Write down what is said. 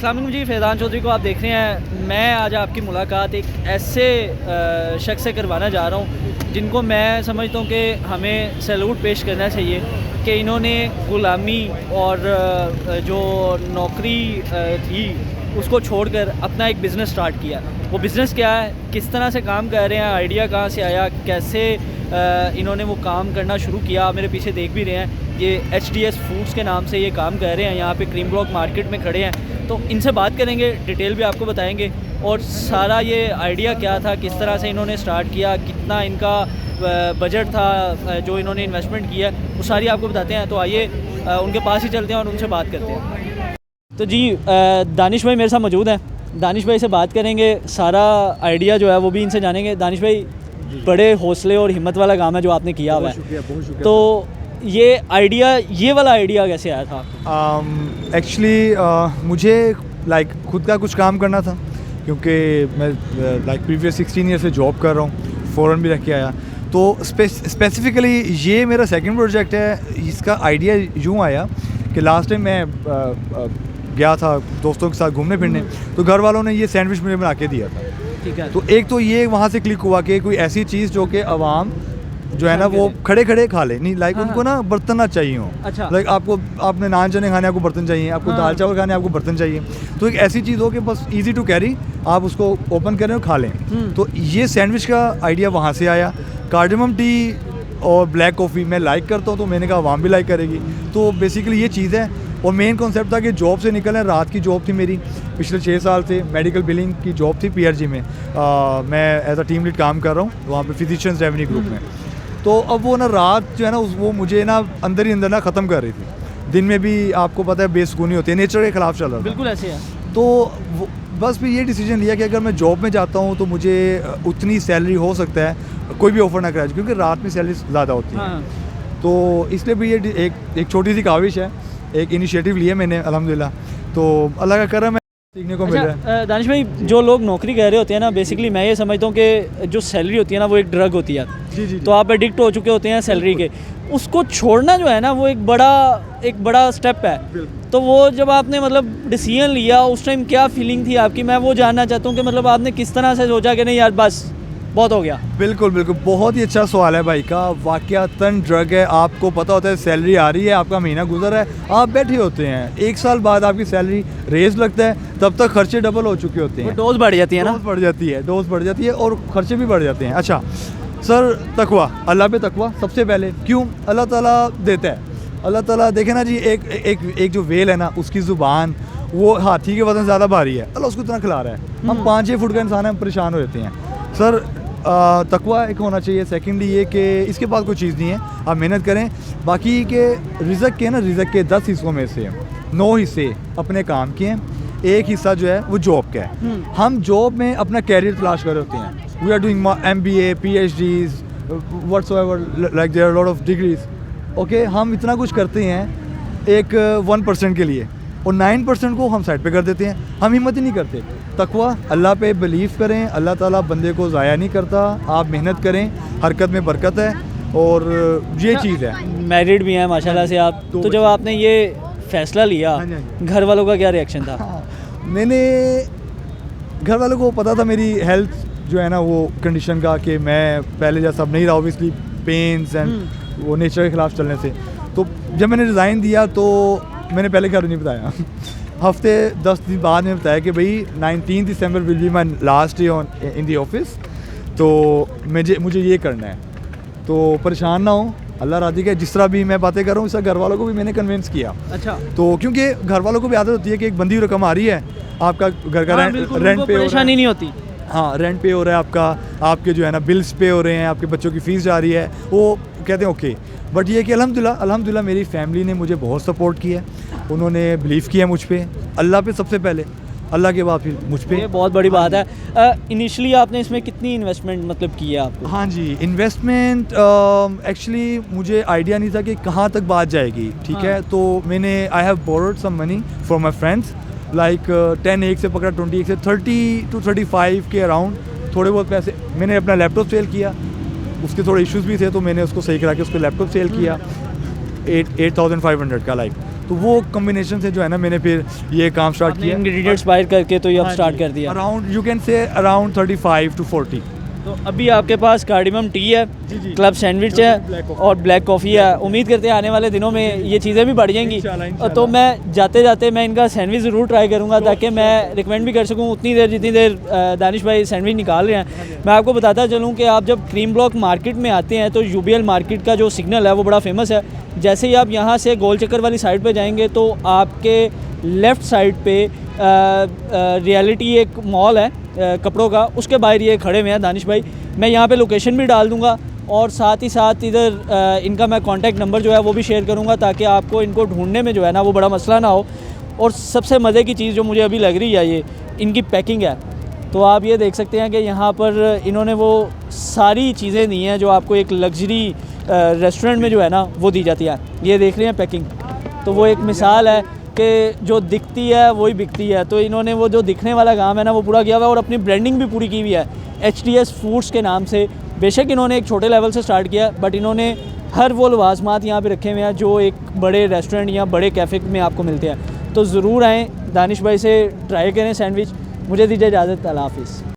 अस्सलाम वालेकुम जी, फैज़ान चौधरी को आप देख रहे हैं। मैं आज आपकी मुलाकात एक ऐसे शख्स से करवाना जा रहा हूँ जिनको मैं समझता हूँ कि हमें सैल्यूट पेश करना चाहिए कि इन्होंने ग़ुलामी और जो नौकरी थी उसको छोड़कर अपना एक बिज़नेस स्टार्ट किया। वो बिज़नेस क्या है, किस तरह से काम कर रहे हैं, आइडिया कहाँ से आया, कैसे इन्होंने वो काम करना शुरू किया। मेरे पीछे देख भी रहे हैं, ये HDS फूड्स के नाम से ये काम कर रहे हैं। यहाँ पे क्रीम ब्लॉक मार्केट में खड़े हैं, तो इनसे बात करेंगे, डिटेल भी आपको बताएंगे और सारा ये आइडिया क्या था, किस तरह से इन्होंने स्टार्ट किया, कितना इनका बजट था जो इन्होंने इन्वेस्टमेंट किया, वो सारी आपको बताते हैं। तो आइए उनके पास ही चलते हैं और उनसे बात करते हैं। तो जी दानिश भाई मेरे साथ मौजूद हैं। दानिश भाई से बात करेंगे, सारा आइडिया जो है वो भी इनसे जानेंगे। दानिश भाई, बड़े हौसले और हिम्मत वाला काम है जो आपने किया हुआ है। बहुत शुक्रिया। तो ये वाला आइडिया कैसे आया था? एक्चुअली मुझे खुद का कुछ काम करना था, क्योंकि मैं प्रीवियस 16 ईयर से जॉब कर रहा हूँ, फ़ौरन भी रख के आया। तो स्पेसिफ़िकली ये मेरा सेकंड प्रोजेक्ट है। इसका आइडिया यूँ आया कि लास्ट टाइम मैं गया था दोस्तों के साथ घूमने फिरने, तो घर वालों ने ये सैंडविच मुझे बना के दिया था। ठीक है। तो एक तो ये वहाँ से क्लिक हुआ कि कोई ऐसी चीज़ जो कि आवाम जो है ना वो खड़े खड़े खा ले, नहीं उनको ना बर्तन ना चाहिए हो। अच्छा। आपने नान चने खाने, आपको बर्तन चाहिए, आपको दाल चावल खाने, आपको बर्तन चाहिए। तो एक ऐसी चीज़ हो कि बस इजी टू कैरी, आप उसको ओपन करें और खा लें। तो ये सैंडविच का आइडिया वहाँ से आया। कार्डमम टी और ब्लैक कॉफ़ी मैं लाइक करता हूँ, तो मैंने कहा आवाम भी लाइक करेगी। तो बेसिकली ये चीज़ है। और मेन कॉन्सेप्ट था कि जॉब से निकलें। रात की जॉब थी मेरी, पिछले 6 साल से मेडिकल बिलिंग की जॉब थी PRG में। मैं एज अ टीम लीड काम कर रहा हूँ वहाँ पे फिजिशियंस रेवेन्यू ग्रुप में। तो अब वो ना रात जो है ना वो मुझे ना अंदर ही अंदर ना ख़त्म कर रही थी। दिन में भी आपको पता है बेसुकूनी होती है, नेचर के ख़िलाफ़ चल रहा था। बिल्कुल ऐसे है। तो बस फिर ये डिसीजन लिया कि अगर मैं जॉब में जाता हूँ तो मुझे उतनी सैलरी हो सकता है कोई भी ऑफ़र ना कराए, क्योंकि रात में सैलरी ज़्यादा होती है। हाँ। तो इसलिए भी ये एक छोटी सी काविश है, एक इनिशिएटिव लिया मैंने अल्हम्दुलिल्लाह। तो अल्लाह का करम है, सीखने को मिल रहा है। दानिश भाई, जो लोग नौकरी कर रहे होते हैं ना, बेसिकली मैं ये समझता हूँ कि जो सैलरी होती है ना वो एक ड्रग होती है। जी। तो आप एडिक्ट हो चुके होते हैं सैलरी के, उसको छोड़ना जो है ना वो एक बड़ा स्टेप है। तो वो जब आपने मतलब डिसीजन लिया उस टाइम क्या फीलिंग थी आपकी? मैं वो जानना चाहता हूँ कि मतलब आपने किस तरह से सोचा कि नहीं यार बस बहुत हो गया। बिल्कुल, बहुत ही अच्छा सवाल है भाई का। वाक़यातन ड्रग है। आपको पता होता है सैलरी आ रही है, आपका महीना गुजर रहा है, आप बैठे होते हैं, 1 साल बाद आपकी सैलरी रेज़ लगता है, तब तक खर्चे डबल हो चुके होते हैं। डोज बढ़ जाती है ना? डोज बढ़ जाती है और खर्चे भी बढ़ जाते हैं। अच्छा सर, तकवा, अल्लाह पे तकवा सबसे पहले। क्यों? अल्लाह ताला देता है। अल्लाह ताला देखे ना जी, एक जो वेल है ना, उसकी ज़ुबान वो हाथी के वज़न ज़्यादा भारी है, अल्लाह उसको इतना खिला रहा है। हम 5-6 फुट का इंसान है, हम परेशान हो जाते हैं। सर तकवा एक होना चाहिए। सेकेंडली ये कि इसके पास कोई चीज़ नहीं है, आप मेहनत करें। बाकी के रिज़्क़ के 10 हिस्सों में से 9 हिस्से अपने काम के हैं, 1 हिस्सा जो है वो जॉब का है। हम जॉब में अपना कैरियर तलाश कर रहे होते हैं। We are doing MBA, PhDs, whatsoever, like there are lot of degrees. Okay, हम इतना कुछ करते हैं एक 1% के लिए, और 9% को हम साइड पे कर देते हैं। हम हिम्मत ही नहीं करते। तकवा, अल्लाह पे बिलीव करें, अल्लाह ताला बंदे को ज़ाया नहीं करता। आप मेहनत करें, हरकत में बरकत है, और ये चीज़ है। मैरिड भी हैं माशाल्लाह से आप। तो जब आपने ये फ़ैसला लिया, घर वालों का क्या रिएक्शन था? मैंने घर वालों को पता था मेरी हेल्थ जो है ना वो कंडीशन का, कि मैं पहले जैसा अब नहीं रहा, ऑब्वियसली पेन्स एंड वो नेचर के ख़िलाफ़ चलने से। तो जब मैंने रिज़ाइन दिया तो मैंने पहले घर नहीं बताया। हफ्ते 10 दिन बाद में बताया कि भाई 19 December will be my last day in the office, तो मुझे ये करना है। तो परेशान ना हो, अल्लाह राज़ी है। जिस तरह भी मैं बातें कर रहा हूँ, इसका घर वालों को भी मैंने कन्विंस किया। अच्छा। तो क्योंकि घर वालों को भी आदत होती है कि एक बंदी रकम आ रही है, आपका घर का रेंट पे हो रहा है, परेशानी नहीं होती। हाँ, रेंट पे हो रहा है आपका, आपके जो है ना बिल्स पे हो रहे हैं, आपके बच्चों की फ़ीस जा रही है, वो कहते हैं ओके। बट ये कि अल्हम्दुलिल्लाह मेरी फैमिली ने मुझे बहुत सपोर्ट किया, उन्होंने बिलीव किया मुझ पे, अल्लाह पे सबसे पहले, अल्लाह के बाद फिर मुझ पे। ये बहुत बड़ी बात है। इनिशियली आपने इसमें कितनी इन्वेस्टमेंट मतलब की है आपको? हाँ जी, इन्वेस्टमेंट एक्चुअली मुझे आइडिया नहीं था कि कहाँ तक बात जाएगी। ठीक है, तो मैंने I have borrowed some money from my friends, like 10 एक से पकड़ा 20 एक से 30 to 35 के अराउंड थोड़े बहुत पैसे। मैंने अपना लैपटॉप सेल किया, उसके थोड़े इश्यूज़ भी थे, तो मैंने उसको सही करा के उसको लैपटॉप सेल किया 8500 का, लाइक। तो वो कॉम्बिनेशन से जो है ना मैंने फिर ये काम स्टार्ट आपने किया। इंग्रेडिएंट्स बाय करके तो ये अब हाँ स्टार्ट जी, कर दिया। Around you can say around 35 to 40। तो अभी आपके पास कार्डिमम टी है, जी, जी। क्लब सैंडविच black है coffee। और ब्लैक कॉफ़ी है। उम्मीद करते हैं आने वाले दिनों में ये चीज़ें भी बढ़ जाएंगी। इंशाल्लाह। तो मैं जाते जाते मैं इनका सैंडविच ज़रूर ट्राई करूँगा ताकि मैं रिकमेंड भी कर सकूँ उतनी देर जितनी देर दानिश भाई सैंडविच निकाल रहे हैं। मैं आपको बताता चलूँ कि आप जब क्रीम ब्लॉक मार्केट में आते हैं तो यूबीएल मार्केट का जो सिग्नल है वो बड़ा फेमस है। जैसे ही आप यहाँ से गोल चक्कर वाली साइड पे जाएंगे तो आपके लेफ़्ट साइड पे रियलिटी एक मॉल है कपड़ों का, उसके बाहर ये खड़े हुए हैं दानिश भाई। मैं यहाँ पे लोकेशन भी डाल दूँगा और साथ ही साथ इधर इनका मैं कॉन्टैक्ट नंबर जो है वो भी शेयर करूँगा ताकि आपको इनको ढूंढने में जो है ना वो बड़ा मसला ना हो। और सबसे मज़े की चीज़ जो मुझे अभी लग रही है ये इनकी पैकिंग है। तो आप ये देख सकते हैं कि यहाँ पर इन्होंने वो सारी चीज़ें दी हैं जो आपको एक लग्जरी रेस्टोरेंट में जो है ना वो दी जाती है। ये देख रहे हैं पैकिंग, तो वो एक मिसाल है कि जो दिखती है वही बिकती है। तो इन्होंने वो जो दिखने वाला काम है ना वो पूरा किया हुआ है और अपनी ब्रांडिंग भी पूरी की हुई है HTS फूड्स के नाम से। बेशक इन्होंने एक छोटे लेवल से स्टार्ट किया बट इन्होंने हर वो लवाजमात यहाँ पे रखे हुए हैं जो एक बड़े रेस्टोरेंट या बड़े कैफ़े में आपको मिलते हैं। तो ज़रूर आएँ, दानिश भाई से ट्राई करें सैंडविच। मुझे दीजिए इजाज़त, अल्लाह हाफ़िज़।